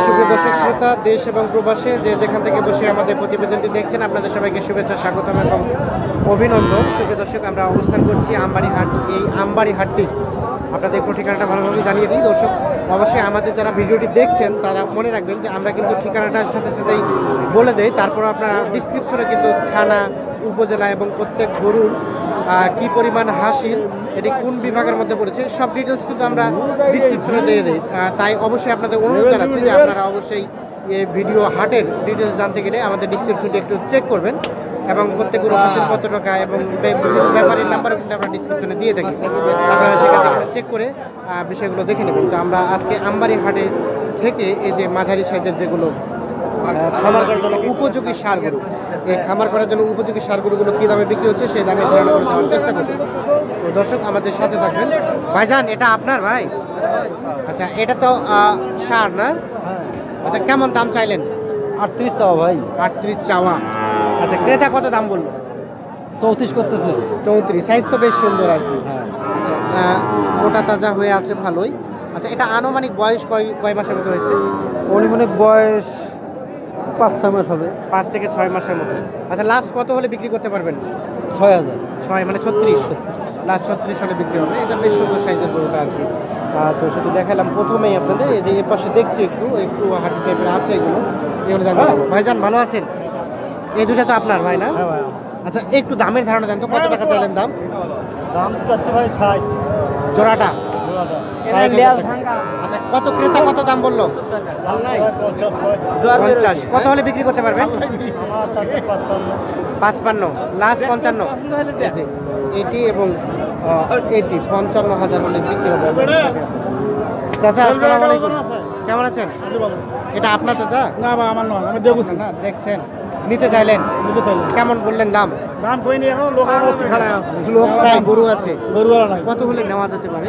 সুপ্রিয় দর্শক শ্রোতা, দেশ এবং প্রবাসে যে যেখান থেকে বসে আমাদের প্রতিবেদনটি দেখছেন, আপনাদের সবাইকে শুভেচ্ছা, স্বাগতম এবং অভিনন্দন। সুপ্রিয় দর্শক, আমরা অবস্থান করছি আমবাড়ি হাট। এই আমবাড়ি হাটটি আপনাদের একটু ঠিকানাটা ভালোভাবে জানিয়ে দিই। দর্শক, অবশ্যই আমাদের যারা ভিডিওটি দেখছেন তারা মনে রাখবেন যে আমরা কিন্তু ঠিকানাটার সাথে সাথেই বলে দেই। তারপর আপনারা ডিসক্রিপশনে কিন্তু থানা, উপজেলা এবং প্রত্যেক গরুর কি পরিমাণ হাসিল, এটি কোন বিভাগের মধ্যে পড়েছে, সব ডিটেলস কিন্তু আমরা ডিসক্রিপশনে দিয়ে দিই। তাই অবশ্যই আপনাদের অনুরোধ জানাচ্ছি যে আপনারা অবশ্যই এই ভিডিও হাটের ডিটেলস জানতে গেলে আমাদের ডিসক্রিপশনটি একটু চেক করবেন এবং প্রত্যেক গরু হাসিল কত টাকা এবং ব্যাপারীর নাম্বারও কিন্তু আমরা ডিসক্রিপশনে দিয়ে থাকি। আপনারা সেখান থেকে চেক করে বিষয়গুলো দেখে নেবেন। তো আমরা আজকে আমবাড়ি হাটে থেকে এই যে মাঝারি সাইজের যেগুলো খামার করার জন্য উপযোগী সার গরু, এই খামার করার জন্য উপযোগী সার গরুগুলো কী দামে বিক্রি হচ্ছে সেই দামে ধারণা করে দেওয়ার চেষ্টা করব। তো দর্শক, আমাদের সাথে থাকবেন। ভাইজান, এটা আপনার ভাই? আচ্ছা, এটা তো সার না? আচ্ছা, কেমন দাম চাইলেন? 38 চাওয়া ভাই। 38 চাওয়া। আচ্ছা, ক্রেতা কত দাম বললো? 34 করতেছে। 34। সাইজ তো বেশ সুন্দর আর কি। হ্যাঁ, আচ্ছা, মোটা তাজা হয়ে আছে ভালোই। আচ্ছা, এটা আনুমানিক বয়স কয় মাসের মতো হয়েছে? অনুমানিক বয়স 5-6 মাস হবে। 5 থেকে 6 মাসের মতো। আচ্ছা, লাস্ট কত হলে বিক্রি করতে পারবেন? 6000। 6 মানে 36। লাস্ট 36 হলে বিক্রি হবে। এটা বেশ সুন্দর সাইজের গরুটা আর কি। তো সেটা দেখালাম প্রথমেই আপনাদের। এই যে এর পাশে দেখছি একটু হাঁটু টাইপের আছে এগুলো জানবো। ভাইজান, ভালো আছেন? এই দুটা তো আপনার ভাই না? হ্যাঁ ভাই। আচ্ছা, একটু দামের ধারণা দেন তো, কত টাকা চাইলেন দাম? দাম চাচ্ছে ভাই 60 জোড়াটা। জোড়াটা। 60,000 টাকা। আচ্ছা, কত ক্রেতা কত দাম বললো? 50। কত হলে বিক্রি করতে পারবেন? 55। লাস্ট 55। এটি এবং এটি 55,000 হলে বিক্রি হবে। চাচা, আসসালামু আলাইকুম। কেমন আছেন? এটা আপনার চাচা? না ভাই, আমার নয়, আমি দেখুছি। না, দেখছেন, নিতে চাইলেন? কেমন বললেন দাম? দাম কইনি, এখন লোকের মধ্যে খাড়া আছে। লোক নাই, গরু আছে। গরুওয়ালা নাই। কত হলে নেওয়া যেতে পারে?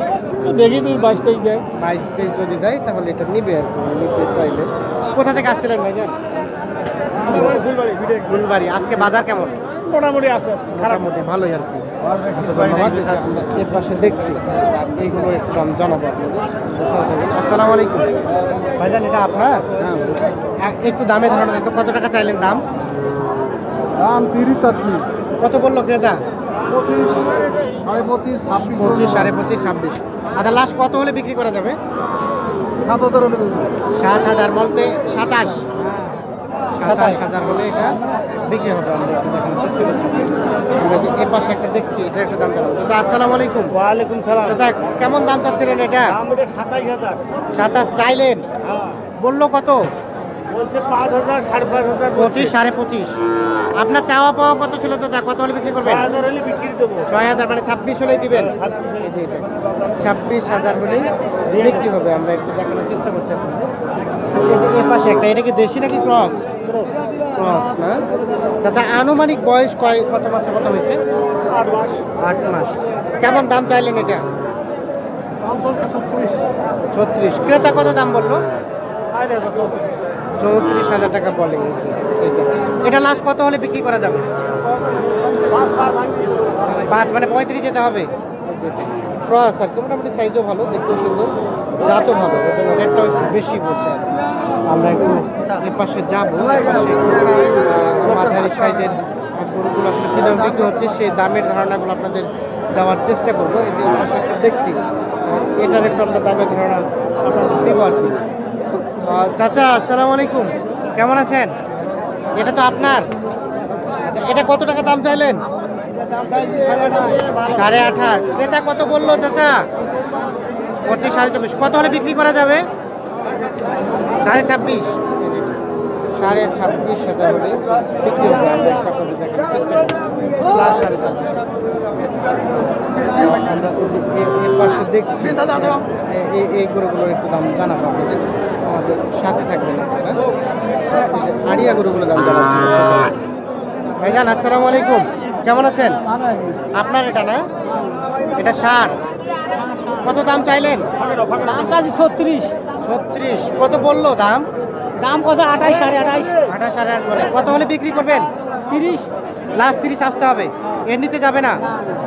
দেখি তুই 22-23 দেয়। 22-23 যদি দেয় তাহলে এটা নিবে আর কি, নিতে চাইলে। কোথা থেকে আসছিলেন ভাইজান? ফুলবাড়ি। আজকে বাজার কেমন? মোটামুটি আছে, খারাপ মোটামুটি ভালোই আর কি। আচ্ছা, ধন্যবাদ। আমরা এর পাশে দেখছি এইগুলো একটু দাম জানাবো আপনাদের। আসসালামু আলাইকুম। ভাইজান, এটা আপনার? একটু দামে ধারণা দেন তো, কত টাকা চাইলেন দাম? দাম 30 চাচ্ছি। কত বললো ক্রেতা? 25, 25, 26, 25, 25.5, 26। আচ্ছা, লাস্ট কত হলে বিক্রি করা যাবে? 7000 হলে 7,000 বলতে 27। 27,000 হলে এটা বিক্রি হবে। আমরা একটু দেখানোর চেষ্টা করছি। আমরা যে এর পাশে একটা দেখছি, এটা একটু দাম জানাবো। চাচা, আসসালামু আলাইকুম। ওয়ালাইকুম সালাম। চাচা, কেমন দাম চাচ্ছিলেন এটা? দাম ওটা 27000। 27 চাইলেন, হ্যাঁ, বললো কত? বলছে 5000, 5500। 25, 25.5। আপনার চাওয়া পাওয়া কত ছিল চাচা? কত হলে বিক্রি করবেন? 6000 হলে বিক্রি দেবো। 6,000 মানে 26 হলেই দিবেন? 26,000 হলেই বিক্রি হবে। আমরা একটু দেখানোর চেষ্টা করছি আপনাদের। এর পাশে একটা, এটা কি দেশি নাকি ক্রস? ক্রস না? চাচা, আনুমানিক বয়স কত মাসে কত হয়েছে? 8 মাস। 8 মাস। কেমন দাম চাইলেন এটা? দাম চলছে 36। 36। ক্রেতা কত দাম বললো? 4000, 34,000 টাকা বলে এটা। এটা লাস্ট কত হলে বিক্রি করা যাবে? 5 মানে 35 যেতে হবে। ক্রস আর কি, মোটামুটি সাইজও ভালো, দেখতেও সুন্দর, জাতও ভালো, এর জন্য রেটটাও একটু বেশি পড়ছে আর কি। আমরা একটু এর পাশে যাবো। মাঝারি সাইজের গরুগুলো আসলে কী দাম বিক্রি হচ্ছে সেই দামের ধারণাগুলো আপনাদের দেওয়ার চেষ্টা করবো। এই যে এর পাশে একটা দেখছি, এটার একটু আমরা দামের ধারণা আপনাদের দেবো আর কি। চাচা, আসসালামু আলাইকুম। কেমন আছেন? এটা তো আপনার? আচ্ছা, এটা কত টাকা দাম চাইলেন? 28.5। ক্রেতা কত বললো চাচা? 25, 24। কত হলে বিক্রি করা যাবে? 26.5। 26,500 হলে বিক্রি হবে। আমরা আপনাদের দেখানোর চেষ্টা করছি। প্লাস 26,500। আমরা এর পাশে দেখছি এই গরুগুলোর একটু দাম জানাবো আপনাদের। আমাদের সাথে থাকবেন আপনারা। আড়িয়া গরুগুলো দাম জানাচ্ছি। ভাইজান, আসসালামু আলাইকুম। কেমন আছেন? আপনার এটা না? এটা সার। কত দাম চাইলেন? 36। 36। কত বললো দাম? দাম কত? 28, 28.5। 28, 28 বলে। কত হলে বিক্রি করবেন? 30। লাস্ট 30 আসতে হবে, এর নিচে যাবে না।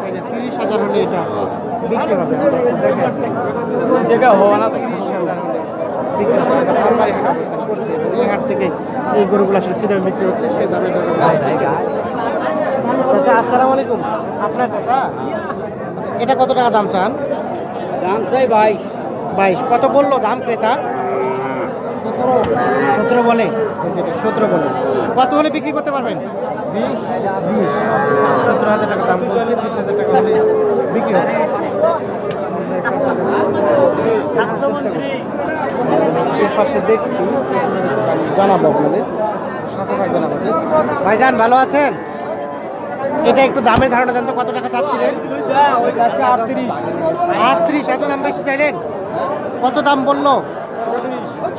এই যে 30,000 হলে এটা বিক্রি হবে। 30,000 হলে বিক্রি হবে। এটা আমবাড়ি হাট অবস্থান করছে এবং এই হাট থেকে এই গরুগুলো আসলে কী দামে বিক্রি হচ্ছে সে দামে দরে বলার চেষ্টা করছি। চাচা আসসালামু আলাইকুম। আপনার চাচা, আচ্ছা এটা কত টাকা দাম চান? দাম চাই 22। 22। কত বললো দাম ক্রেতা? 17 বলে, যেটা 17 বলে। কত হলে বিক্রি করতে পারবেন? 20। 17,000 টাকা দাম বলছে, 20,000 টাকা হলে বিক্রি হবে। এর পাশে দেখছি, জানাবো আপনাদের, সাথে থাকবেন আমাদের। ভাইজান ভালো আছেন? এটা একটু দামের ধারণা দেন তো, কত টাকা চাচ্ছিলেন? 38। এত দাম বেশি চাইলেন? কত দাম বললো?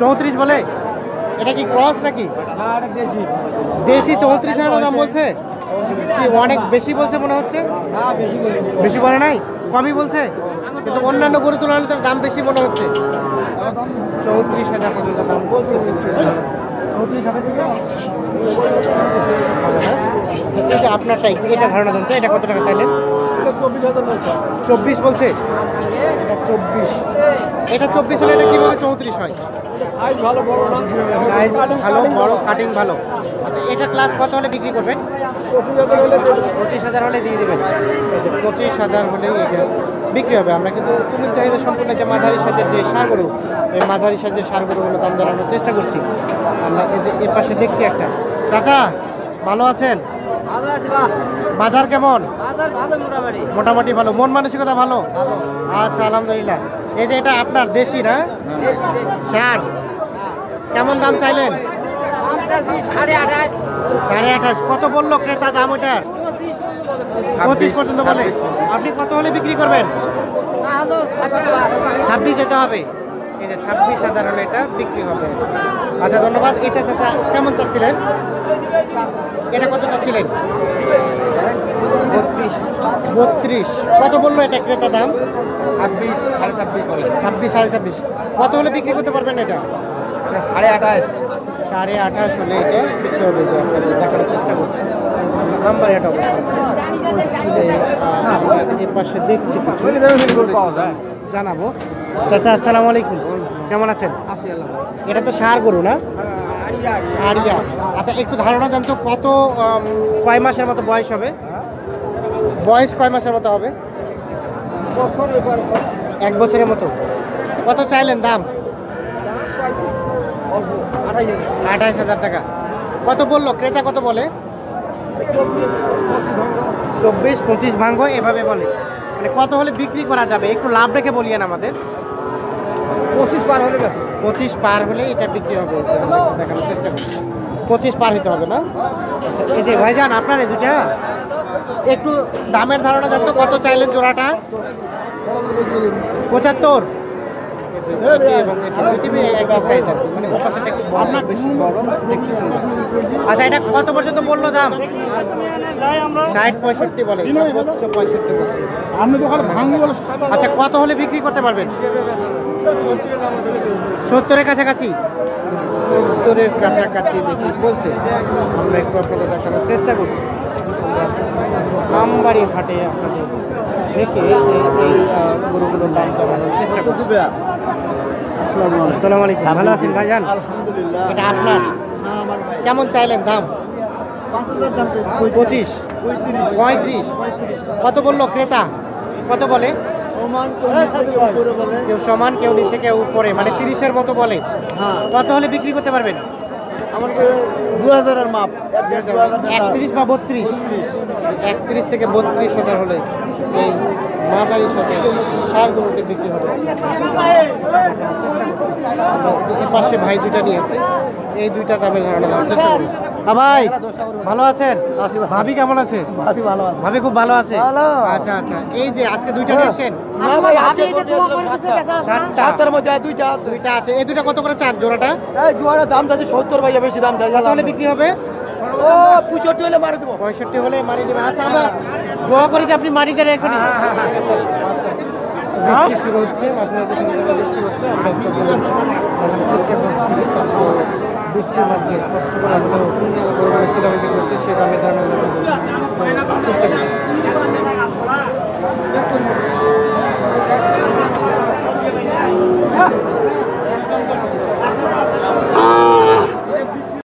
34 বলে। এটা কি ক্রস নাকি দেশি? 34,000 দাম বলছে, কি অনেক বেশি বলছে মনে হচ্ছে? বেশি বলে নাই, কমই বলছে, কিন্তু অন্যান্য গরু তুলনায় তার দাম বেশি মনে হচ্ছে। 34,000 পর্যন্ত দাম বলছে। 34,000 আপনারটাই, এটা ধারণা দেন তো, এটা কত টাকা চাইলেন? 24 বলছে। এটা 24। এটা 24 হলে এটা কিভাবে 34 হয়? সাইজ ভালো, বড়, কাটিং ভালো। আচ্ছা এটা ক্লাস কত হলে বিক্রি করবেন? 25,000 হলে দিয়ে দেবেন। 25,000 হলে এটা বিক্রি হবে। আমরা কিন্তু তুমি চাহিদা সম্পূর্ণ যে মাঝারি সাইজের যে সার গরু, এই মাঝারি সাইজের সার গরুগুলো দাম জানানোর চেষ্টা করছি। আমরা এই যে এর পাশে দেখছি একটা। চাচা ভালো আছেন? বাজার কেমন? মোটামুটি ভালো। মন মানসিকতা ভালো? আচ্ছা আলহামদুলিল্লাহ। এই যে এটা আপনার দেশি না? ষাঁড়। কেমন দাম চাইলেন? 28.5। কত বললো ক্রেতা দাম ওটার? 25 পর্যন্ত বলে। আপনি কত হলে বিক্রি করবেন? 26 যেতে হবে। এই যে 26,000 হলে এটা বিক্রি হবে। আচ্ছা ধন্যবাদ। এটা চাচা কেমন চাচ্ছিলেন? এটা কত চাচ্ছিলেন? 32। কত বললো এটা ক্রেতা দাম? 26, 26.5 বলে। 26, 26.5। কত হলে বিক্রি করতে পারবেন এটা? 28.5। 28.5 হলে এটা বিক্রি হবে। যে আপনাদের দেখানোর চেষ্টা করছি নাম্বার এটা এর পাশে দেখছি জানাবো। চাচা আসসালামু আলাইকুম, কেমন আছেন? এটা তো ষাঁড় গরু না? আড়িয়া। আচ্ছা একটু ধারণা দেন তো, কত কয় মাসের মতো বয়স হবে? বয়স কয় মাসের মতো হবে? 1 বছরের মতো। কত চাইলেন দাম? 28,000 টাকা। কত বললো ক্রেতা? কত বলে? 24-25 ভাঙ্গো এভাবে বলে। মানে কত হলে বিক্রি করা যাবে? একটু লাভ রেখে বলিয়েন আমাদের। 25 পার হলে 25 পার হলে এটা বিক্রি হবে। দেখানোর চেষ্টা করছি 25 পার হতে হবে না? আচ্ছা এই যে ভাইজান আপনার এই দুটা একটু দামের ধারণা দেন তো, কত চাইলেন জোড়াটা? 75। এবং একই সাইজ আর কি, মানে ওপাশাটা একটু বড়, বেশি বড়, দেখতে সুন্দর। আচ্ছা এটা কত পর্যন্ত বললো দাম? 60-65 বলে, সর্বোচ্চ 65 বলছে। আচ্ছা কত হলে বিক্রি করতে পারবেন? 70-এর কাছাকাছি। 70-এর কাছাকাছি দেখি বলছে। আমরা একটু আপনাদের দেখানোর চেষ্টা করছি। আমবাড়ি হাটে আপনাদের দেখে এই গরুগুলোর দাম জানানোর চেষ্টা করছি। আসসালামু আলাইকুম, ভালো আছেন ভাইজান? এটা আপনার? কেমন চাইলেন দাম? 25, 35। কত বললো ক্রেতা? কত বলে? কেউ সমান, কেউ নিচে, কেউ উপরে, মানে 30-এর মতো বলে। কত হলে বিক্রি করতে পারবেন? 2000-এর মাপ। 31 বা 32। 31 থেকে 32,000 হলে এই মাঝারি সাথে সার গরুটি বিক্রি হবে। এর পাশে ভাই দুইটা নিয়েছে, এই দুইটা দামের ধারণা দেওয়ার চেষ্টা করি। ভাই ভালো আছেন? ভাবি কেমন আছে? ভাবি খুব ভালো আছে। আচ্ছা আচ্ছা, এই যে আজকে দুইটা নিয়েছেন? দুইটা আছে। এই দুইটা কত করে চান জোড়াটা? জোয়ারের দাম চাইছে 70 ভাইয়া, বেশি দাম চাইছে। কত হলে বিক্রি হবে? 65 হলে মারি দেবো। 65 হলে মারি দেবেন। আচ্ছা আমরা দোয়া করি যে আপনি মারি দেন এখনই। বৃষ্টি শুরু হচ্ছে, মাঝে মাঝে বৃষ্টি হচ্ছে, আমরা একটু চেষ্টা করছি। তারপর বৃষ্টির মধ্যে কষ্ট করে আমরা একটু দামে বিক্রি করছে, সে দামে ধারণা চেষ্টা করি।